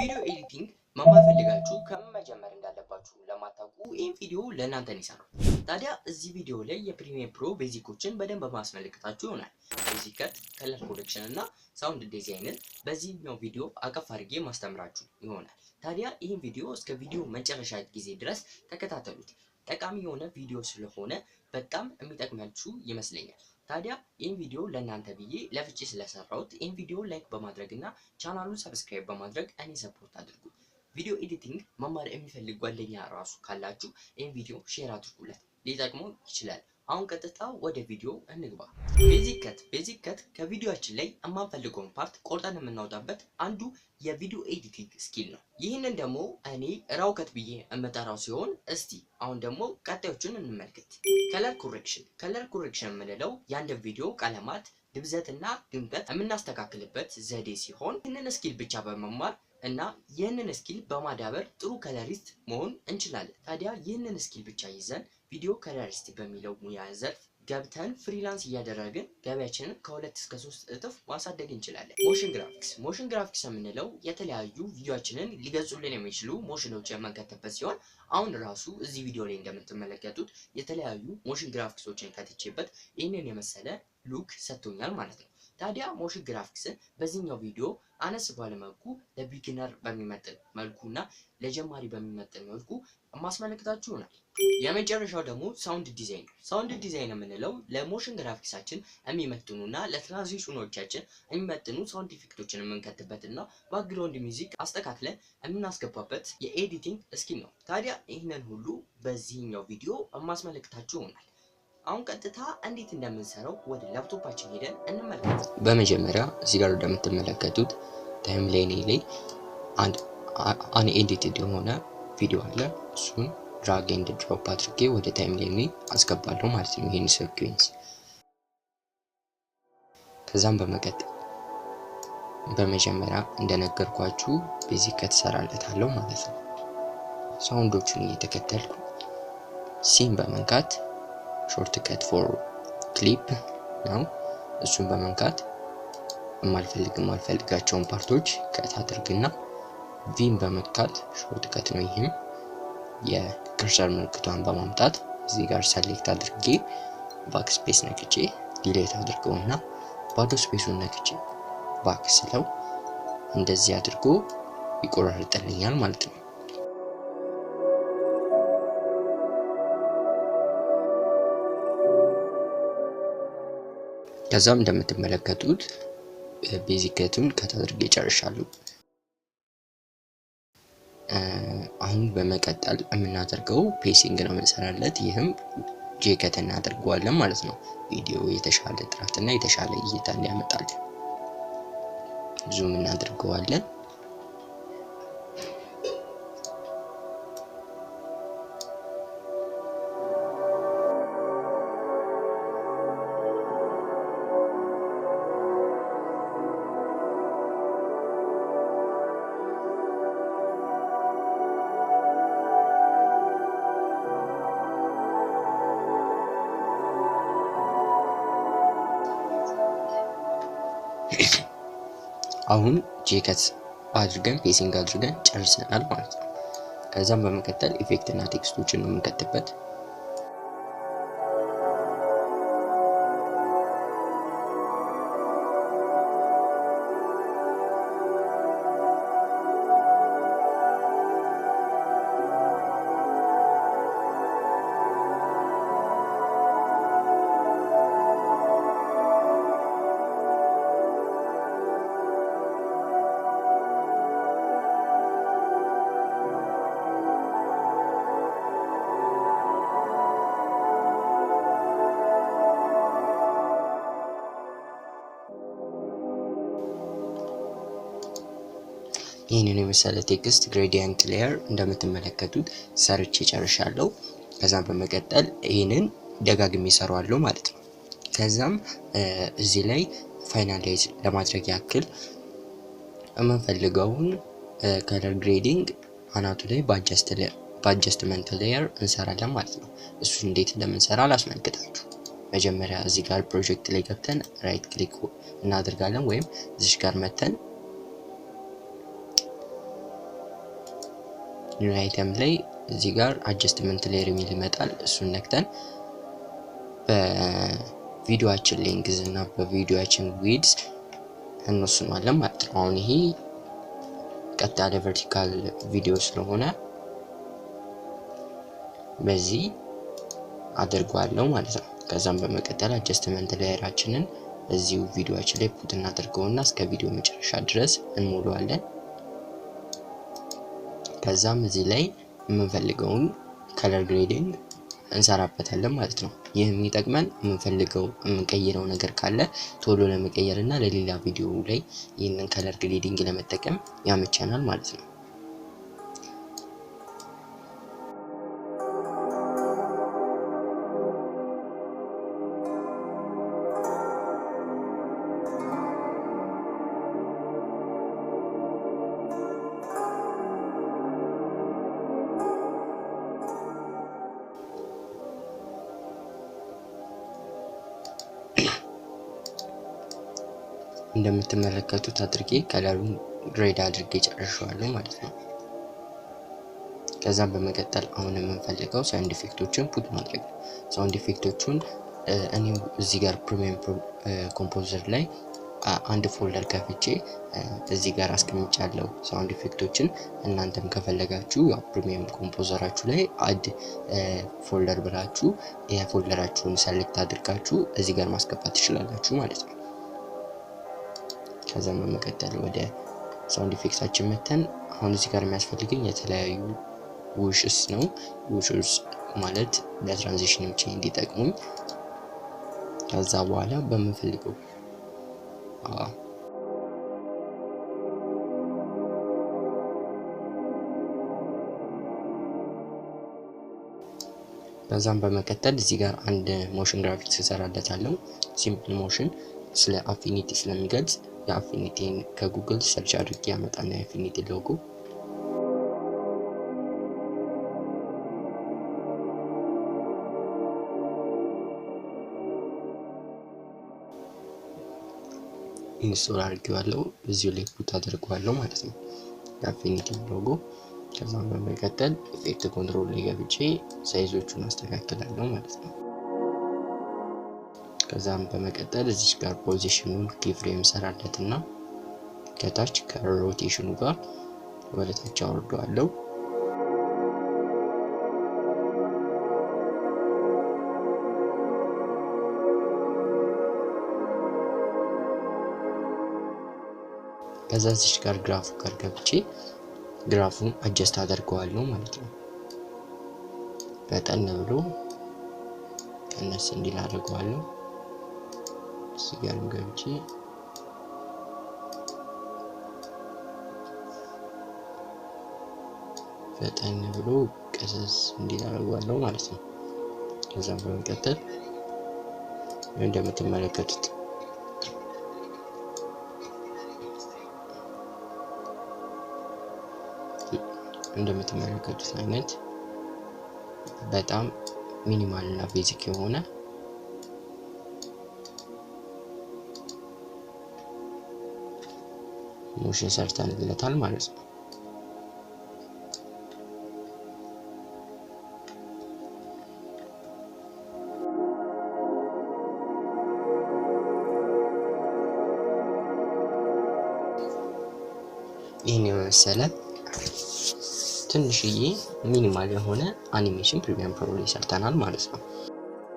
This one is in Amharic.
ቪዲዮ ኤዲቲንግ መማር ፈልጋችሁ ከምን መጀመር እንዳለባችሁ ለማታውቁ ይህን ቪዲዮ ለእናንተ ነው የሰራው። ታዲያ እዚህ ቪዲዮ ላይ የፕሪሚየር ፕሮ ቤዚኮችን በደንብ ማስመለከታችሁ ይሆናል። ቤዚክ ከት፣ ከለር ኮሬክሽን እና ሳውንድ ዲዛይንን በዚህኛው ቪዲዮ አቀፍ አድርጌ ማስተምራችሁ ይሆናል። ታዲያ ይህን ቪዲዮ እስከ ቪዲዮ መጨረሻ ጊዜ ድረስ ተከታተሉት። ጠቃሚ የሆነ ቪዲዮ ስለሆነ በጣም የሚጠቅማችሁ ይመስለኛል። ታዲያ ይህን ቪዲዮ ለእናንተ ብዬ ለፍቼ ስለሰራሁት ይህን ቪዲዮ ላይክ በማድረግ እና ቻናሉን ሰብስክራይብ በማድረግ እኔ ሰፖርት አድርጉ። ቪዲዮ ኤዲቲንግ መማር የሚፈልግ ጓደኛ ራሱ ካላችሁ ይህን ቪዲዮ ሼር አድርጉለት፣ ሊጠቅመው ይችላል። አሁን ቀጥታ ወደ ቪዲዮ እንግባ። ቤዚክ ከት ከቪዲዮአችን ላይ የማንፈልገውን ፓርት ቆርጠን የምናወጣበት አንዱ የቪዲዮ ኤዲቲንግ ስኪል ነው። ይህንን ደግሞ እኔ ራው ከት ብዬ የምጠራው ሲሆን እስቲ አሁን ደግሞ ቀጣዮቹን እንመልከት። ከለር ኮሬክሽን የምንለው የአንድ ቪዲዮ ቀለማት ድብዘትና ድምቀት የምናስተካክልበት ዘዴ ሲሆን ይህንን ስኪል ብቻ በመማር እና ይህንን ስኪል በማዳበር ጥሩ ከለሪስት መሆን እንችላለን። ታዲያ ይህንን ስኪል ብቻ ይዘን ቪዲዮ ከለሪስት በሚለው ሙያ ዘርፍ ገብተን ፍሪላንስ እያደረግን ገበያችንን ከ2 እስከ 3 እጥፍ ማሳደግ እንችላለን። ሞሽን ግራፊክስ የምንለው የተለያዩ ቪዲዮአችንን ሊገዙልን የሚችሉ ሞሽኖች የምንከትበት ሲሆን አሁን ራሱ እዚህ ቪዲዮ ላይ እንደምትመለከቱት የተለያዩ ሞሽን ግራፊክሶችን ከትቼበት ይህንን የመሰለ ሉክ ሰጥቶኛል ማለት ነው። ታዲያ ሞሽን ግራፊክስን በዚህኛው ቪዲዮ አነስ ባለ መልኩ ለቢጊነር በሚመጥን መልኩና ለጀማሪ በሚመጥን መልኩ ማስመለከታችሁ ይሆናል። የመጨረሻው ደግሞ ሳውንድ ዲዛይን ነው። ሳውንድ ዲዛይን የምንለው ለሞሽን ግራፊክሳችን የሚመጥኑና ለትራንዚሽኖቻችን የሚመጥኑ ሳውንድ ኢፌክቶችን የምንከትበትና ባክግራውንድ ሚውዚክ አስተካክለን የምናስገባበት የኤዲቲንግ ስኪል ነው። ታዲያ ይህንን ሁሉ በዚህኛው ቪዲዮ ማስመለከታችሁ ይሆናል። አሁን ቀጥታ እንዴት እንደምንሰራው ወደ ላፕቶፓችን ሄደን እንመልከት። በመጀመሪያ እዚህ ጋር እንደምትመለከቱት ታይምላይን ላይ አንድ ኤዲትድ የሆነ ቪዲዮ አለ። እሱን ድራግ ኤንድ ድሮፕ አድርጌ ወደ ታይምላይን አስገባለሁ ማለት ነው። ይሄን ሲኩዌንስ ከዛም በመቀጠል በመጀመሪያ እንደነገርኳችሁ ቤዚክ ከት እሰራለታለሁ ማለት ነው። ሳውንዶቹን እየተከተልኩ ሲን በመንካት ሾርት ከት ፎር ክሊፕ ነው። እሱን በመንካት የማልፈልጋቸውን ፓርቶች ከት አድርግና ቪን በመንካት ሾርት ከት ነው። ይህም የከርሰር ምልክቷን በማምጣት እዚህ ጋር ሰሌክት አድርጌ ባክ ስፔስ ነክቼ ዲሌት አድርገውና ባዶ ስፔሱን ነክቼ ባክ ስለው እንደዚህ አድርጎ ይቆራርጥልኛል ማለት ነው። ከዛም እንደምትመለከቱት ቤዚክ ከቱን ከት አድርጌ ጨርሻለሁ። አሁን በመቀጠል የምናደርገው ፔሲንግ ነው የምንሰራለት። ይህም ጄከት እናደርገዋለን ማለት ነው። ቪዲዮ የተሻለ ጥራትና የተሻለ እይታ እንዲያመጣልን ዙም እናደርገዋለን። አሁን ጄከት አድርገን ፔሲንግ አድርገን ጨርሰናል ማለት ነው። ከዛም በመቀጠል ኢፌክት እና ቴክስቶችን ነው የምንከትበት። ይህንን የመሰለ ቴክስት ግሬዲየንት ሌየር እንደምትመለከቱት ሰርቼ ጨርሻለሁ። ከዛም በመቀጠል ይህንን ደጋግሜ እሰራዋለሁ ማለት ነው። ከዛም እዚህ ላይ ፋይናላይዝ ለማድረግ ያክል የምንፈልገውን ከለር ግሬዲንግ አናቱ ላይ በአጀስትመንት ሌየር እንሰራለን ማለት ነው። እሱን እንዴት እንደምንሰራ ላስመልክታችሁ። መጀመሪያ እዚህ ጋር ፕሮጀክት ላይ ገብተን ራይት ክሊክ እናደርጋለን ወይም እዚህ ጋር መተን ኒው አይተም ላይ እዚህ ጋር አጀስትመንት ሌየር የሚል ይመጣል። እሱን ነክተን በቪዲዮአችን ሌንግዝ እና በቪዲዮአችን ዊድዝ እንወስናለን ማለት ነው። አሁን ይሄ ቀጥ ያለ ቨርቲካል ቪዲዮ ስለሆነ በዚህ አድርጓለሁ ማለት ነው። ከዛም በመቀጠል አጀስትመንት ሌየራችንን እዚሁ ቪዲዮአችን ላይ ፑት እናደርገውና እስከ ቪዲዮ መጨረሻ ድረስ እንሞላዋለን። ከዛም እዚህ ላይ የምንፈልገውን ከለር ግሬዲንግ እንሰራበታለን ማለት ነው። ይህ የሚጠቅመን የምንቀይረው ነገር ካለ ቶሎ ለመቀየር እና ለሌላ ቪዲዮ ላይ ይህንን ከለር ግሬዲንግ ለመጠቀም ያመቸናል ማለት ነው። እንደምትመለከቱት አድርጌ ከለሩን ግሬድ አድርጌ ጨርሻለሁ ማለት ነው። ከዛም በመቀጠል አሁን የምንፈልገው ሳውንድ ኢፌክቶችን ፑት ማድረግ ነው። ሳውንድ ኢፌክቶቹን እኔው እዚህ ጋር ፕሪሚየም ኮምፖዘር ላይ አንድ ፎልደር ከፍቼ እዚህ ጋር አስቀምጫለሁ ሳውንድ ኢፌክቶችን። እናንተም ከፈለጋችሁ ያው ፕሪሚየም ኮምፖዘራችሁ ላይ አድ ፎልደር ብላችሁ የፎልደራችሁን ሰሌክት አድርጋችሁ እዚህ ጋር ማስገባት ትችላላችሁ ማለት ነው። ከዛም በመቀጠል ወደ ሳውንድ ኢፌክታችን መተን አሁን እዚህ ጋር የሚያስፈልገኝ የተለያዩ ውሽስ ነው። ውሽስ ማለት ለትራንዚሽን ብቻ እንዲጠቅሙኝ ከዛ በኋላ በምንፈልገው ከዛም በመቀጠል እዚህ ጋር አንድ ሞሽን ግራፊክስ እሰራለታለሁ። ሲምፕል ሞሽን ስለ አፊኒቲ ስለሚገልጽ የአፊኒቲን ከጉግል ሰርች አድርጌ ያመጣና የአፊኒቲ ሎጎ ኢንስቶል አድርጌዋለሁ። እዚሁ ላይ ፑት አድርጌዋለሁ ማለት ነው የአፊኒቲ ሎጎ። ከዛም በመቀጠል ኢፌክት ኮንትሮል ላይ ገብቼ ሳይዞቹን አስተካክላለሁ ማለት ነው። ከዛም በመቀጠል እዚህ ጋር ፖዚሽኑን ኪፍሬም ሰራለትና ከታች ከሮቴሽኑ ጋር ወደ ታች አወርደዋለሁ። ከዛ እዚህ ጋር ግራፉ ጋር ገብቼ ግራፉን አጀስት አደርገዋለሁ ማለት ነው። በጠን ብሎ ቀነስ እንዲል አደርገዋለሁ። እዚህ ጋር ገብቼ በጠን ብሎ ቀሰስ እንዲል አደርገዋለሁ ማለት ነው። ከዛም በመቀጠል እንደምትመለከቱት አይነት በጣም ሚኒማል እና ቤዚክ የሆነ ሞሽን ሰርተንለታል ማለት ነው። ይህን የመሰለ ትንሽዬ ሚኒማል የሆነ አኒሜሽን ፕሪሚየም ፕሮ ላይ ሰርተናል ማለት ነው።